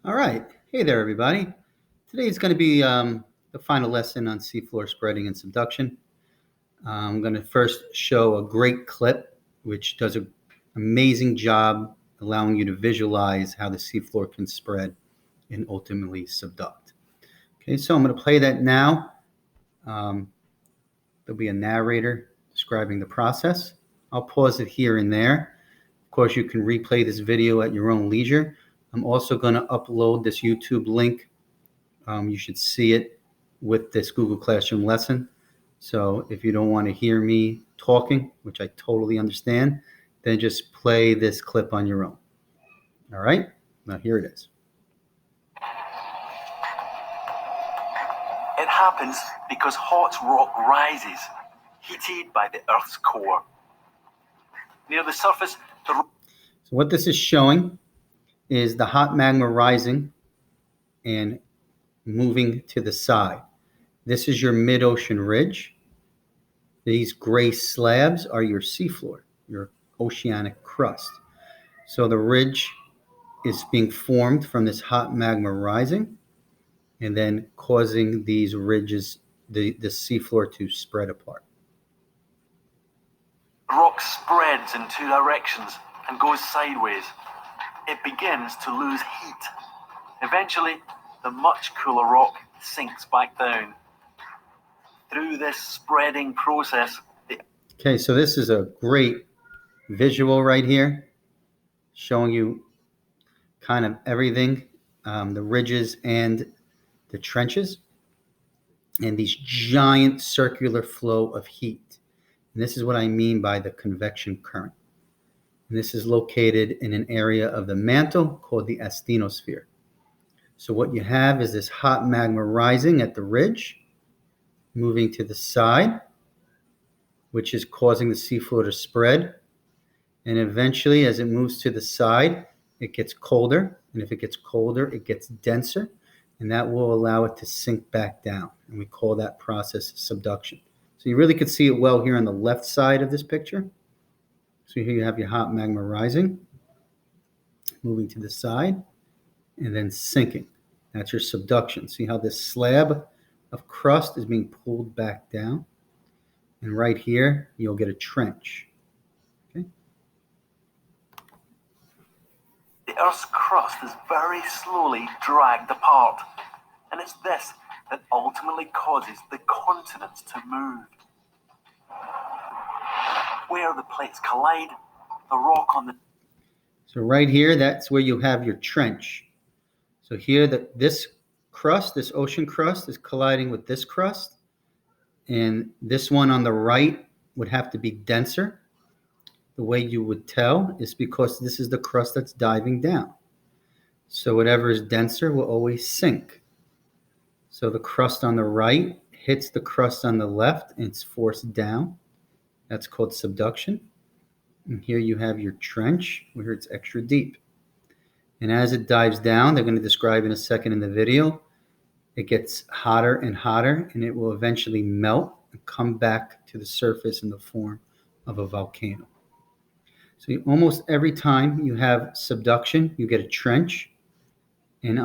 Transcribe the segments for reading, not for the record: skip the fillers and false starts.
All right. Hey there, everybody. Today is going to be the final lesson on seafloor spreading and subduction. I'm going to first show a great clip, which does an amazing job allowing you to visualize how the seafloor can spread and ultimately subduct. Okay, so I'm going to play that now. There'll be a narrator describing the process. I'll pause it here and there. Of course, you can replay this video at your own leisure. I'm also going to upload this YouTube link. You should see it with this Google Classroom lesson. So if you don't want to hear me talking, which I totally understand, then just play this clip on your own. All right, now here it is. It happens because hot rock rises, heated by the Earth's core. Near the surface, So what this is showing is the hot magma rising and moving to the side. This is your mid-ocean ridge. These gray slabs are your seafloor, your oceanic crust. So the ridge is being formed from this hot magma rising and then causing these ridges, the seafloor to spread apart. rock spreads in two directions and goes sideways. It begins to lose heat. Eventually, the much cooler rock sinks back down. Through this spreading process, Okay, so this is a great visual right here, showing you kind of everything, the ridges and the trenches, and these giant circular flow of heat. And this is what I mean by the convection current. And this is located in an area of the mantle called the asthenosphere. So what you have is this hot magma rising at the ridge, moving to the side, which is causing the seafloor to spread. And eventually, as it moves to the side, it gets colder. And if it gets colder, it gets denser. And that will allow it to sink back down. And we call that process subduction. So you really could see it well here on the left side of this picture. So here you have your hot magma rising, moving to the side, and then sinking. That's your subduction. See how this slab of crust is being pulled back down? And right here, you'll get a trench. Okay? the Earth's crust is very slowly dragged apart. And it's this that ultimately causes the continents to move. Where the plates collide, the rock on the... So right here, that's where you have your trench. So here, this crust, this ocean crust, is colliding with this crust. And this one on the right would have to be denser. The way you would tell is because this is the crust that's diving down. So whatever is denser will always sink. So the crust on the right hits the crust on the left and it's forced down. That's called subduction. And here you have your trench where it's extra deep. And as it dives down, they're going to describe in a second in the video, it gets hotter and hotter and it will eventually melt and come back to the surface in the form of a volcano. So almost every time you have subduction, you get a trench. And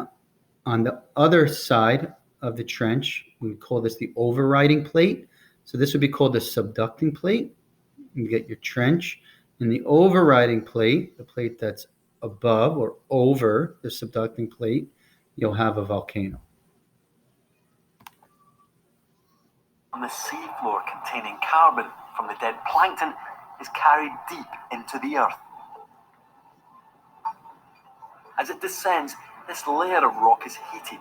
on the other side of the trench, we would call this the overriding plate. So this would be called the subducting plate. You get your trench. And the overriding plate, the plate that's above or over the subducting plate, you'll have a volcano. On the seafloor containing carbon from the dead plankton is carried deep into the earth. As it descends, this layer of rock is heated,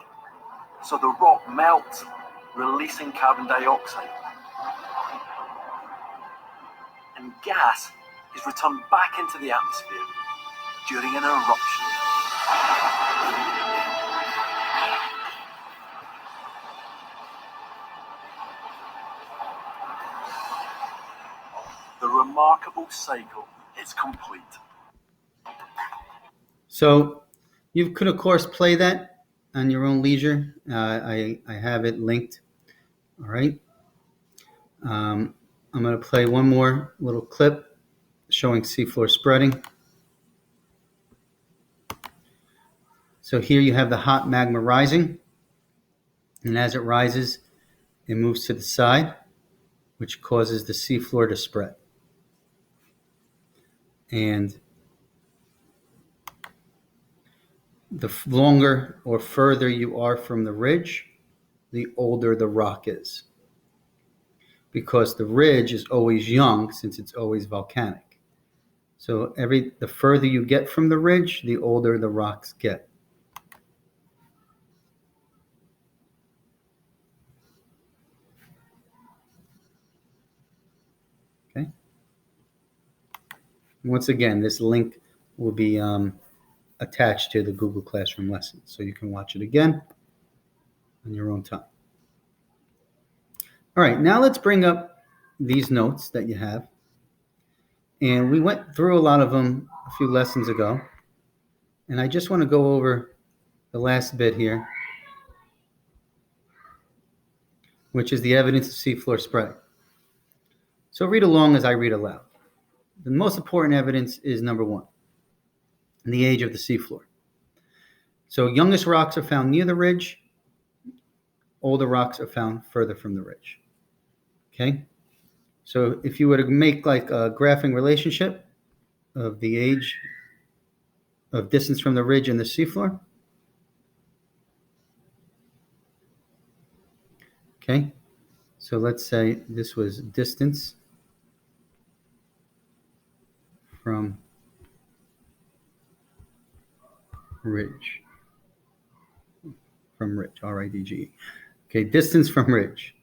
so the rock melts, releasing carbon dioxide. And gas is returned back into the atmosphere during an eruption. The remarkable cycle is complete. So you could, of course, play that on your own leisure. I have it linked. All right. I'm going to play one more little clip showing seafloor spreading. So here you have the hot magma rising, and as it rises, it moves to the side, which causes the seafloor to spread. And the longer or further you are from the ridge, the older the rock is, because the ridge is always young since it's always volcanic. So the further you get from the ridge, the older the rocks get. Okay. Once again, this link will be attached to the Google Classroom lesson, so you can watch it again on your own time. All right, now let's bring up these notes that you have. And we went through a lot of them a few lessons ago. And I just want to go over the last bit here, which is the evidence of seafloor spreading. So read along as I read aloud. The most important evidence is number 1, the age of the seafloor. So youngest rocks are found near the ridge. Older rocks are found further from the ridge. Okay? So if you were to make like a graphing relationship of the age of distance from the ridge and the seafloor. Okay? So let's say this was distance from ridge. From ridge, R-I-D-G-E. Okay, distance from ridge.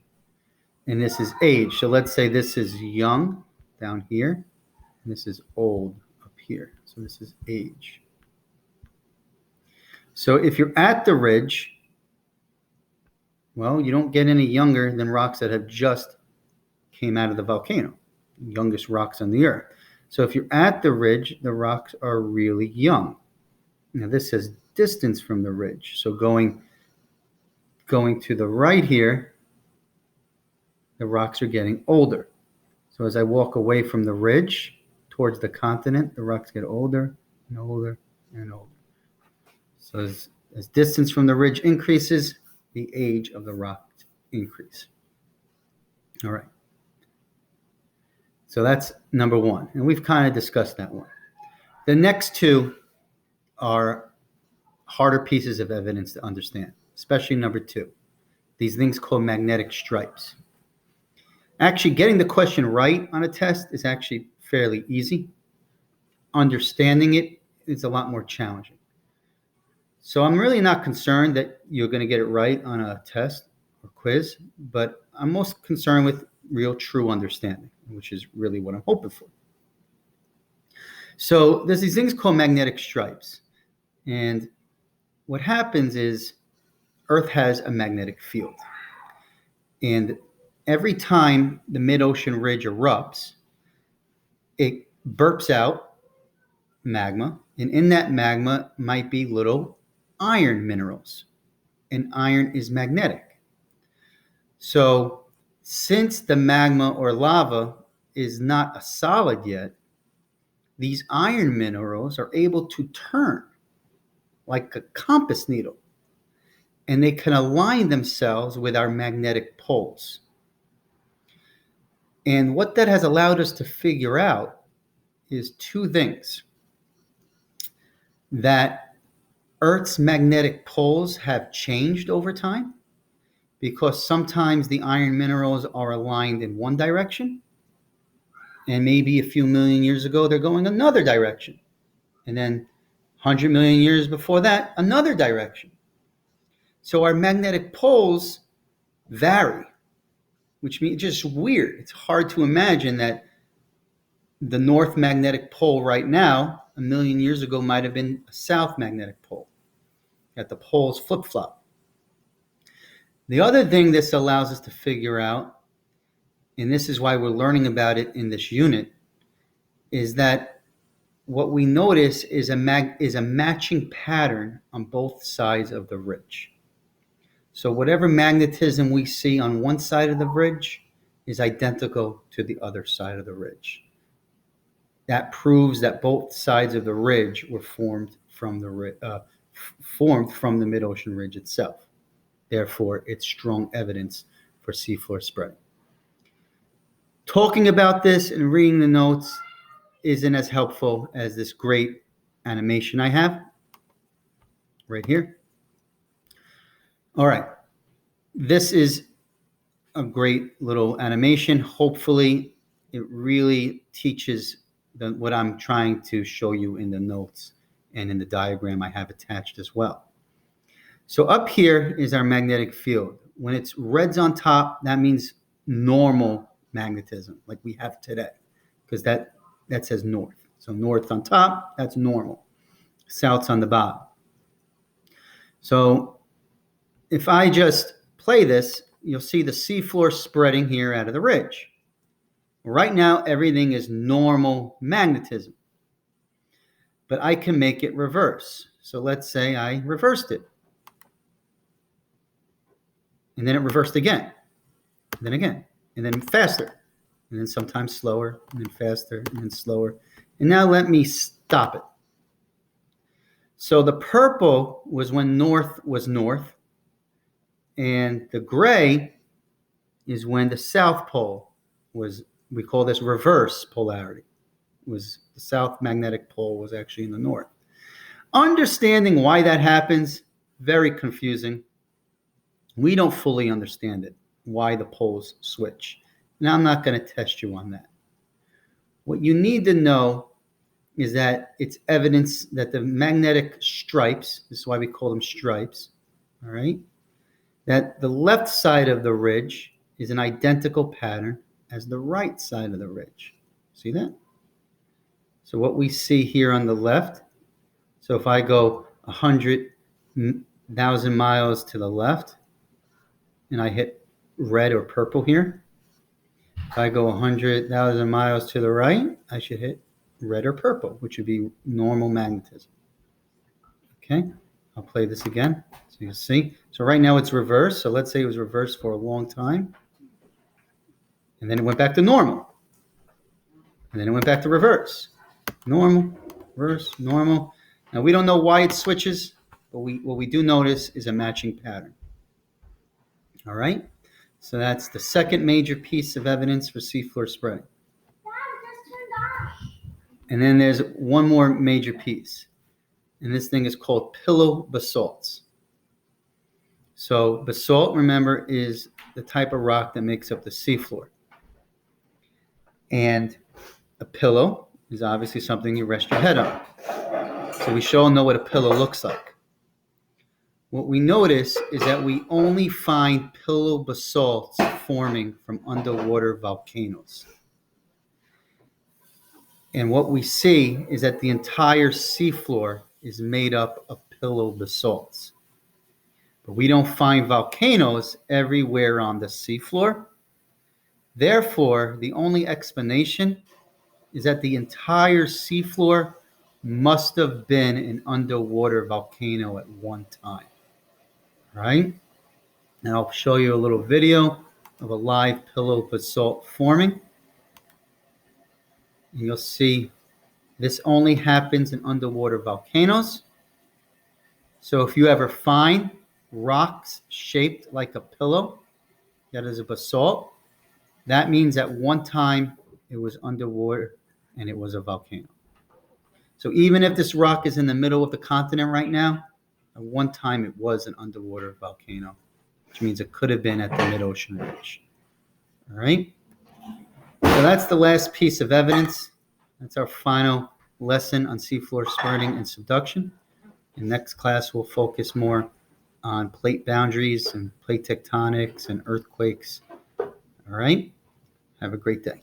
And this is age. So let's say this is young down here, and this is old up here. So this is age. So if you're at the ridge, well, you don't get any younger than rocks that have just came out of the volcano, youngest rocks on the earth. So if you're at the ridge, the rocks are really young. Now this says distance from the ridge. So going to the right here, the rocks are getting older. So as I walk away from the ridge towards the continent, the rocks get older and older and older. So as distance from the ridge increases, the age of the rock increases. All right. So that's number 1. And we've kind of discussed that one. The next 2 are harder pieces of evidence to understand, especially number 2. These things called magnetic stripes. Actually, getting the question right on a test is actually fairly easy. Understanding it is a lot more challenging. So I'm really not concerned that you're going to get it right on a test or quiz, but I'm most concerned with real true understanding, which is really what I'm hoping for. So there's these things called magnetic stripes. And what happens is Earth has a magnetic field. And every time the mid-ocean ridge erupts, it burps out magma. And in that magma might be little iron minerals. And iron is magnetic. So since the magma or lava is not a solid yet, these iron minerals are able to turn like a compass needle, and they can align themselves with our magnetic poles. And what that has allowed us to figure out is 2 things. That Earth's magnetic poles have changed over time, because sometimes the iron minerals are aligned in one direction, and maybe a few million years ago they're going another direction, and then 100 million years before that another direction. So our magnetic poles vary, which means it's just weird. It's hard to imagine that the north magnetic pole right now, a million years ago, might have been a south magnetic pole. That the poles flip-flop. The other thing this allows us to figure out, and this is why we're learning about it in this unit, is that what we notice is a matching pattern on both sides of the ridge. So whatever magnetism we see on one side of the ridge is identical to the other side of the ridge. That proves that both sides of the ridge were formed from formed from the mid-ocean ridge itself. Therefore, it's strong evidence for seafloor spreading. Talking about this and reading the notes isn't as helpful as this great animation I have right here. All right. This is a great little animation. Hopefully, it really teaches what I'm trying to show you in the notes and in the diagram I have attached as well. So up here is our magnetic field. When it's reds on top, that means normal magnetism, like we have today, because that says north. So north on top, that's normal. South's on the bottom. So if I just play this, you'll see the seafloor spreading here out of the ridge. Right now, everything is normal magnetism. But I can make it reverse. So let's say I reversed it. And then it reversed again. And then again. And then faster. And then sometimes slower. And then faster. And then slower. And now let me stop it. So the purple was when north was north. And the gray is when the south pole was, we call this reverse polarity. Was the south magnetic pole was actually in the north. Understanding why that happens, very confusing. We don't fully understand it, why the poles switch. Now, I'm not going to test you on that. What you need to know is that it's evidence that the magnetic stripes, this is why we call them stripes, all right, that the left side of the ridge is an identical pattern as the right side of the ridge. See that? So what we see here on the left, so if I go 100,000 miles to the left, and I hit red or purple here, if I go 100,000 miles to the right, I should hit red or purple, which would be normal magnetism. Okay, I'll play this again so you can see. So right now it's reversed. So let's say it was reversed for a long time. And then it went back to normal. And then it went back to reverse. Normal, reverse, normal. Now we don't know why it switches, but what we do notice is a matching pattern. All right? So that's the second major piece of evidence for seafloor spreading. And then there's one more major piece. And this thing is called pillow basalts. So basalt, remember, is the type of rock that makes up the seafloor. And a pillow is obviously something you rest your head on. So we should all know what a pillow looks like. What we notice is that we only find pillow basalts forming from underwater volcanoes. And what we see is that the entire seafloor is made up of pillow basalts. But we don't find volcanoes everywhere on the seafloor. Therefore, the only explanation is that the entire seafloor must have been an underwater volcano at one time. Right? And I'll show you a little video of a live pillow basalt forming. And you'll see this only happens in underwater volcanoes. So if you ever find rocks shaped like a pillow that is a basalt, that means at one time it was underwater and it was a volcano. So even if this rock is in the middle of the continent right now, at one time it was an underwater volcano, which means it could have been at the mid-ocean ridge. All right? So that's the last piece of evidence. That's our final lesson on seafloor spreading and subduction. In next class, we'll focus more on plate boundaries and plate tectonics and earthquakes. All right? Have a great day.